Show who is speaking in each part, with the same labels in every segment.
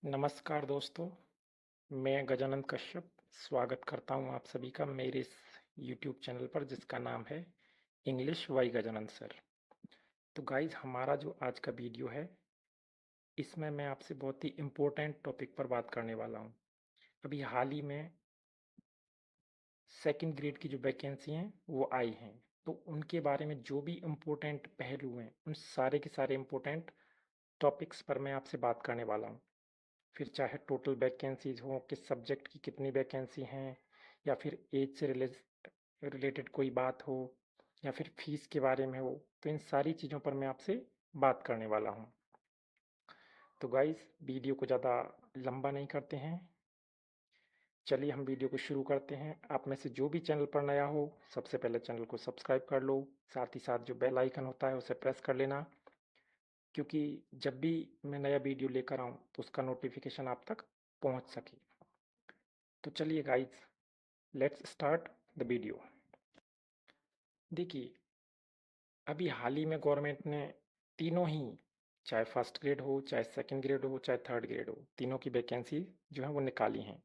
Speaker 1: नमस्कार दोस्तों, मैं गजानंद कश्यप स्वागत करता हूं आप सभी का मेरे इस यूट्यूब चैनल पर जिसका नाम है इंग्लिश बाय गजानंद सर। तो गाइज हमारा जो आज का वीडियो है इसमें मैं आपसे बहुत ही इम्पोर्टेंट टॉपिक पर बात करने वाला हूं। अभी हाल ही में सेकंड ग्रेड की जो वैकेंसी हैं वो आई हैं, तो उनके बारे में जो भी इम्पोर्टेंट पहलू हैं उन सारे के सारे इम्पोर्टेंट टॉपिक्स पर मैं आपसे बात करने वाला हूँ। फिर चाहे टोटल वैकेंसीज हो, किस सब्जेक्ट की कितनी वैकेंसी हैं, या फिर एज से रिलेटेड कोई बात हो, या फिर फीस के बारे में हो, तो इन सारी चीज़ों पर मैं आपसे बात करने वाला हूँ। तो गाइस वीडियो को ज़्यादा लंबा नहीं करते हैं, चलिए हम वीडियो को शुरू करते हैं। आप में से जो भी चैनल पर नया हो सबसे पहले चैनल को सब्सक्राइब कर लो, साथ ही साथ जो बेल आइकन होता है उसे प्रेस कर लेना, क्योंकि जब भी मैं नया वीडियो लेकर आऊँ तो उसका नोटिफिकेशन आप तक पहुँच सके। तो चलिए guys, let's start the video. देखिए, अभी हाल ही में गवर्नमेंट ने तीनों ही, चाहे फर्स्ट ग्रेड हो, चाहे सेकंड ग्रेड हो, चाहे थर्ड ग्रेड हो, तीनों की वैकेंसी जो है वो निकाली हैं।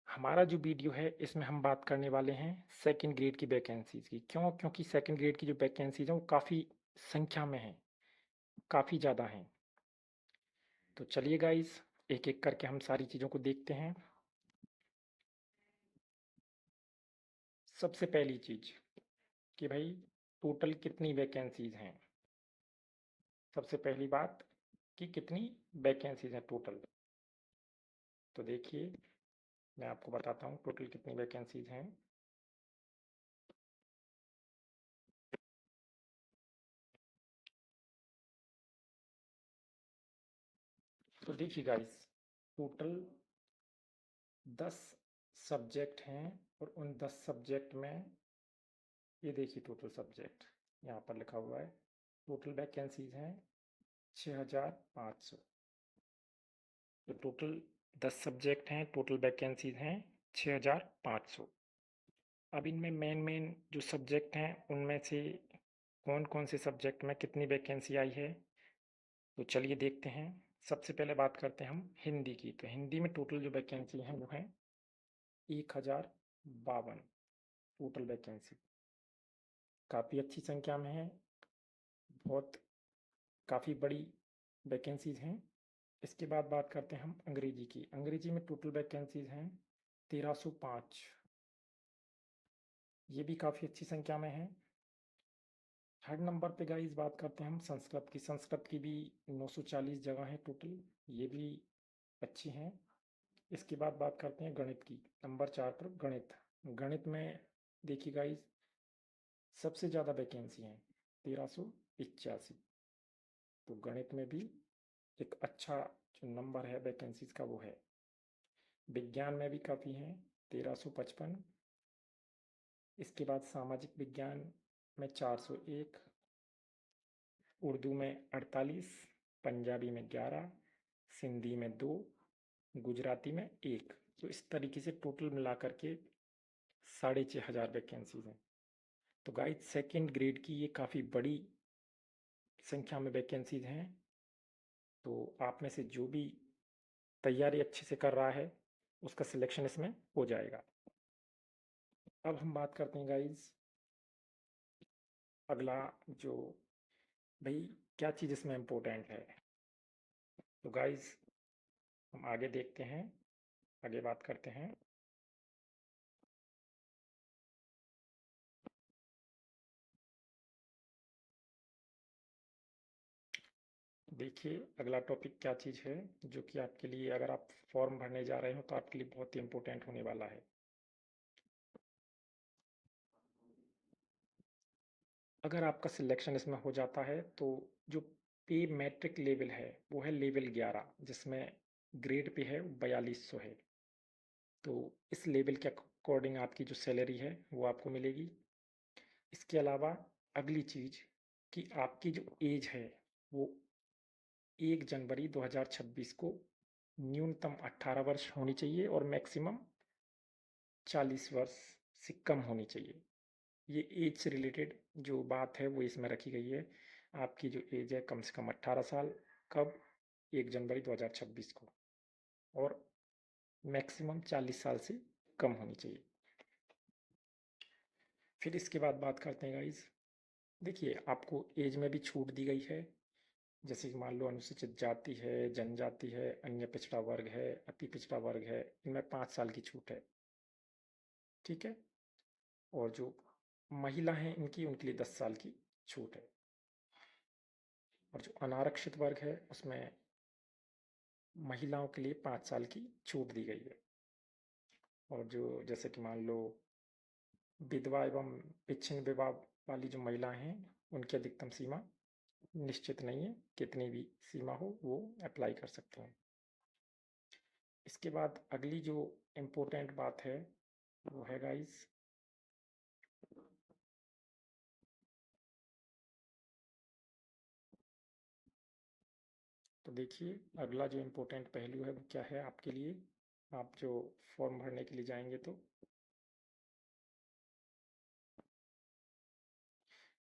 Speaker 1: हमारा जो वीडियो है इसमें हम बात करने वाले हैं सेकंड ग्रेड की वैकेंसीज की। क्यों? क्योंकि सेकंड ग्रेड की जो वैकेंसीज हैं वो काफ़ी संख्या में हैं, काफ़ी ज़्यादा हैं। तो चलिए गाइज, एक एक करके हम सारी चीज़ों को देखते हैं। सबसे पहली चीज़ कि भाई टोटल कितनी वैकेंसीज हैं। सबसे पहली बात कि कितनी वैकेंसीज हैं टोटल। तो देखिए, मैं आपको बताता हूँ टोटल कितनी वैकेंसीज हैं। तो देखिए गाइस, टोटल 10 सब्जेक्ट हैं, और उन 10 सब्जेक्ट में ये देखिए टोटल सब्जेक्ट यहाँ पर लिखा हुआ है। टोटल वैकेंसीज हैं 6500। तो टोटल 10 सब्जेक्ट हैं, टोटल वैकेंसीज हैं 6500। अब इनमें मेन मेन जो सब्जेक्ट हैं उनमें से कौन कौन से सब्जेक्ट में कितनी वैकेंसी आई है, तो चलिए देखते हैं। सबसे पहले बात करते हैं हम हिंदी की। तो हिंदी में टोटल जो वैकेंसी है वो है 1052 टोटल वैकेंसी। काफ़ी अच्छी संख्या में है, बहुत काफ़ी बड़ी वैकेंसीज हैं। इसके बाद बात करते हैं हम अंग्रेजी की। अंग्रेजी में टोटल वैकेंसीज हैं 1305, ये भी काफ़ी अच्छी संख्या में है। थर्ड नंबर पे गाइस बात करते हैं हम संस्कृत की। संस्कृत की भी 940 जगह है टोटल, ये भी अच्छी हैं। इसके बाद बात करते हैं गणित की, नंबर 4 पर गणित। गणित में देखिए गाइस, सबसे ज़्यादा वैकेंसी हैं 1381। तो गणित में भी एक अच्छा जो नंबर है वैकेंसीज का वो है। विज्ञान में भी काफ़ी हैं 1355। इसके बाद सामाजिक विज्ञान में 401, उर्दू में 48, पंजाबी में 11, सिंधी में 2, गुजराती में 1। तो इस तरीके से टोटल मिला करके 6500 वैकेंसीज हैं। तो गाइस, सेकंड ग्रेड की ये काफ़ी बड़ी संख्या में वैकेंसीज हैं। तो आप में से जो भी तैयारी अच्छे से कर रहा है उसका सिलेक्शन इसमें हो जाएगा। अब हम बात करते हैं गाइस, अगला जो भाई क्या चीज़ इसमें इम्पोर्टेंट है। तो गाइस, हम आगे देखते हैं, आगे बात करते हैं। देखिए अगला टॉपिक क्या चीज़ है, जो कि आपके लिए अगर आप फॉर्म भरने जा रहे हो तो आपके लिए बहुत ही इम्पोर्टेंट होने वाला है। अगर आपका सिलेक्शन इसमें हो जाता है तो जो पे मैट्रिक लेवल है वो है लेवल 11, जिसमें ग्रेड पे है 4200 है। तो इस लेवल के अकॉर्डिंग आपकी जो सैलरी है वो आपको मिलेगी। इसके अलावा अगली चीज़ कि आपकी जो एज है वो 1 जनवरी 2026 को न्यूनतम 18 वर्ष होनी चाहिए और मैक्सिमम 40 वर्ष से कम होनी चाहिए। ये एज से रिलेटेड जो बात है वो इसमें रखी गई है। आपकी जो एज है कम से कम 18 साल। कब? 1 जनवरी 2026 को, और मैक्सिमम 40 साल से कम होनी चाहिए। फिर इसके बाद बात करते हैं गाइज, देखिए आपको एज में भी छूट दी गई है। जैसे कि मान लो अनुसूचित जाति है, जनजाति है, अन्य पिछड़ा वर्ग है, अति पिछड़ा वर्ग है, इनमें 5 साल की छूट है। ठीक है। और जो महिला हैं इनकी, उनके लिए 10 साल की छूट है। और जो अनारक्षित वर्ग है उसमें महिलाओं के लिए 5 साल की छूट दी गई है। और जो जैसे कि मान लो विधवा एवं विच्छिन्न विवाह वाली जो महिलाएं हैं, उनकी अधिकतम सीमा निश्चित नहीं है, कितनी भी सीमा हो वो अप्लाई कर सकते हैं। इसके बाद अगली जो इम्पोर्टेंट बात है वो है गाइस, तो देखिए अगला जो इम्पोर्टेंट पहलू है वो क्या है आपके लिए, आप जो फॉर्म भरने के लिए जाएंगे तो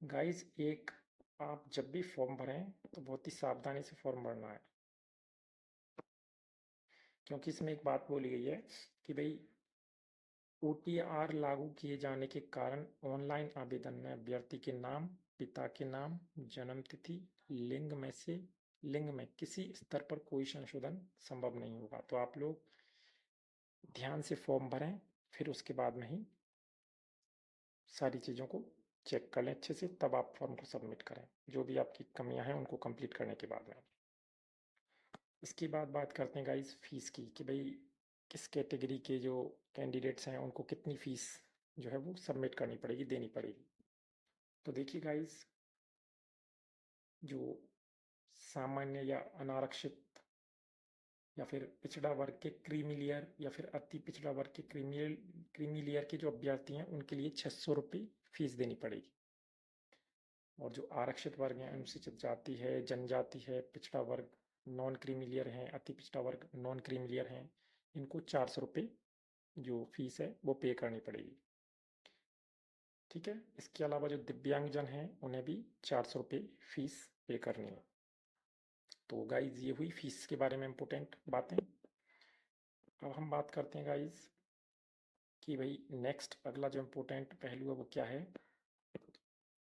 Speaker 1: गाइस, एक आप जब भी फॉर्म भरें तो बहुत ही सावधानी से फॉर्म भरना है, क्योंकि इसमें एक बात बोली गई है कि भाई OTR लागू किए जाने के कारण ऑनलाइन आवेदन में अभ्यर्थी के नाम, पिता के नाम, जन्म तिथि, लिंग में किसी स्तर पर कोई संशोधन संभव नहीं होगा। तो आप लोग ध्यान से फॉर्म भरें, फिर उसके बाद में ही सारी चीज़ों को चेक कर लें अच्छे से, तब आप फॉर्म को सबमिट करें, जो भी आपकी कमियां हैं उनको कंप्लीट करने के बाद में। इसके बाद बात करते हैं गाइस फीस की, कि भाई किस कैटेगरी के जो कैंडिडेट्स हैं उनको कितनी फ़ीस जो है वो सबमिट करनी पड़ेगी, देनी पड़ेगी। तो देखिए गाइस, जो सामान्य या अनारक्षित या फिर पिछड़ा वर्ग के क्रीमी लेयर या फिर अति पिछड़ा वर्ग के क्रीमी लेयर के जो अभ्यर्थी हैं उनके लिए 600 रुपये फीस देनी पड़ेगी। और जो आरक्षित वर्ग हैं, अनुसूचित जाति है, जनजाति है, पिछड़ा वर्ग नॉन क्रीमी लेयर हैं, अति पिछड़ा वर्ग नॉन क्रीमी लेयर हैं, इनको 400 रुपये जो फीस है वो पे करनी पड़ेगी। ठीक है। इसके अलावा जो दिव्यांगजन हैं उन्हें भी 400 रुपये फीस पे करनी है। तो गाइज ये हुई फीस के बारे में इम्पोर्टेंट बातें। अब हम बात करते हैं गाइज कि भाई नेक्स्ट अगला जो इम्पोर्टेंट पहलू है वो क्या है।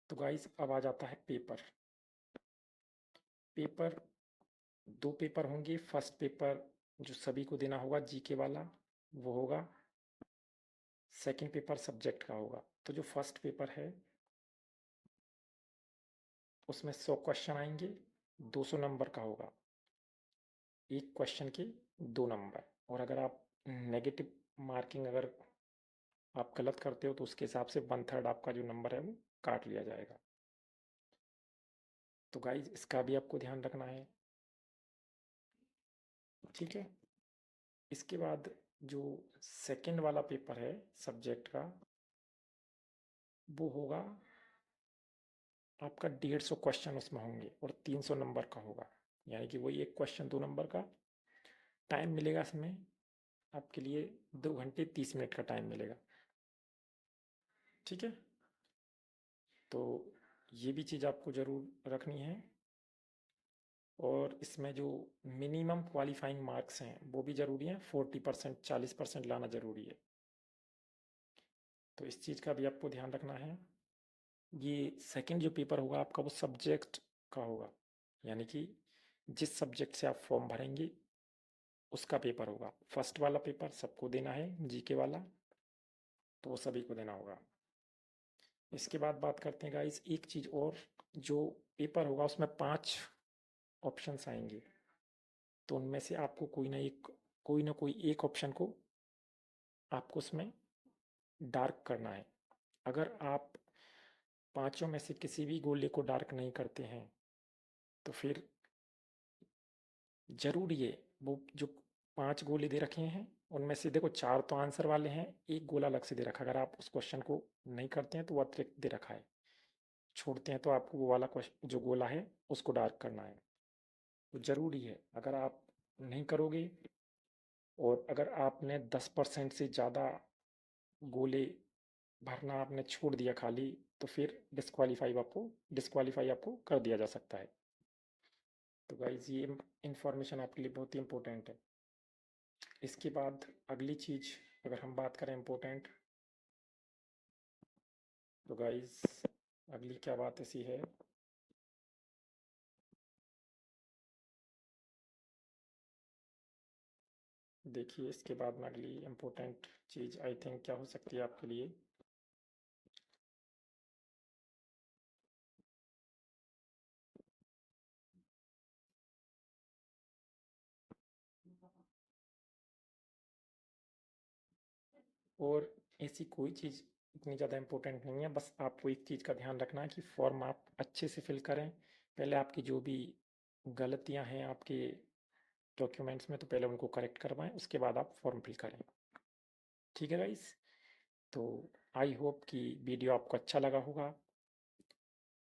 Speaker 1: तो गाइज अब आ जाता है पेपर। पेपर 2 पेपर होंगे। फर्स्ट पेपर जो सभी को देना होगा जीके वाला वो होगा, सेकंड पेपर सब्जेक्ट का होगा। तो जो फर्स्ट पेपर है उसमें 100 क्वेश्चन आएंगे, 200 नंबर का होगा। एक क्वेश्चन के 2 नंबर। और अगर आप नेगेटिव मार्किंग अगर आप गलत करते हो तो उसके हिसाब से 1/3 आपका जो नंबर है वो काट लिया जाएगा। तो गाइज इसका भी आपको ध्यान रखना है। ठीक है। इसके बाद जो सेकंड वाला पेपर है सब्जेक्ट का वो होगा आपका 150 क्वेश्चन उसमें होंगे और 300 नंबर का होगा। यानी कि वही एक क्वेश्चन 2 नंबर का। टाइम मिलेगा इसमें आपके लिए 2 घंटे 30 मिनट का टाइम मिलेगा। ठीक है। तो ये भी चीज़ आपको ज़रूर रखनी है। और इसमें जो मिनिमम क्वालिफाइंग मार्क्स हैं वो भी ज़रूरी हैं, 40% 40% लाना ज़रूरी है। तो इस चीज़ का भी आपको ध्यान रखना है। ये सेकंड जो पेपर होगा आपका वो सब्जेक्ट का होगा, यानी कि जिस सब्जेक्ट से आप फॉर्म भरेंगे उसका पेपर होगा। फर्स्ट वाला पेपर सबको देना है जीके वाला, तो वो सभी को देना होगा। इसके बाद बात करते हैं गाइस एक चीज़ और, जो पेपर होगा उसमें 5 ऑप्शंस आएंगे। तो उनमें से आपको कोई ना कोई एक ऑप्शन को आपको उसमें डार्क करना है। अगर आप पांचों में से किसी भी गोले को डार्क नहीं करते हैं तो फिर जरूरी है वो जो 5 गोले दे रखे हैं उनमें से देखो 4 तो आंसर वाले हैं, एक गोला अलग से दे रखा है। अगर आप उस क्वेश्चन को नहीं करते हैं तो वो अतिरिक्त दे रखा है, छोड़ते हैं तो आपको वो वाला क्वेश्चन जो गोला है उसको डार्क करना है। तो ज़रूरी है, अगर आप नहीं करोगे और अगर आपने 10% से ज़्यादा गोले भरना आपने छोड़ दिया खाली, तो फिर डिस्क्वालीफाई आपको कर दिया जा सकता है। तो गाइज ये इंफॉर्मेशन आपके लिए बहुत ही इम्पोर्टेंट है। इसके बाद अगली चीज़ अगर हम बात करें इम्पोर्टेंट, तो गाइज अगली क्या बात ऐसी है, देखिए इसके बाद में अगली इम्पोर्टेंट चीज़ आई थिंक क्या हो सकती है आपके लिए, और ऐसी कोई चीज़ इतनी ज़्यादा इम्पोर्टेंट नहीं है, बस आपको एक चीज़ का ध्यान रखना है कि फॉर्म आप अच्छे से फिल करें। पहले आपकी जो भी गलतियां हैं आपके डॉक्यूमेंट्स में, तो पहले उनको करेक्ट करवाएं, उसके बाद आप फॉर्म फिल करें। ठीक है गाइस, तो आई होप कि वीडियो आपको अच्छा लगा होगा।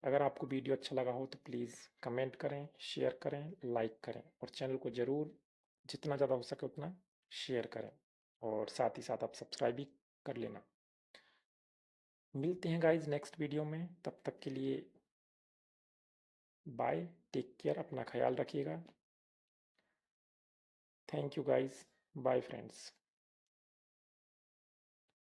Speaker 1: अगर आपको वीडियो अच्छा लगा हो तो प्लीज़ कमेंट करें, शेयर करें, लाइक करें, और चैनल को ज़रूर जितना ज़्यादा हो सके उतना शेयर करें, और साथ ही साथ आप सब्सक्राइब भी कर लेना। मिलते हैं गाइज नेक्स्ट वीडियो में, तब तक के लिए बाय, टेक केयर, अपना ख्याल रखिएगा। Thank you guys, bye friends.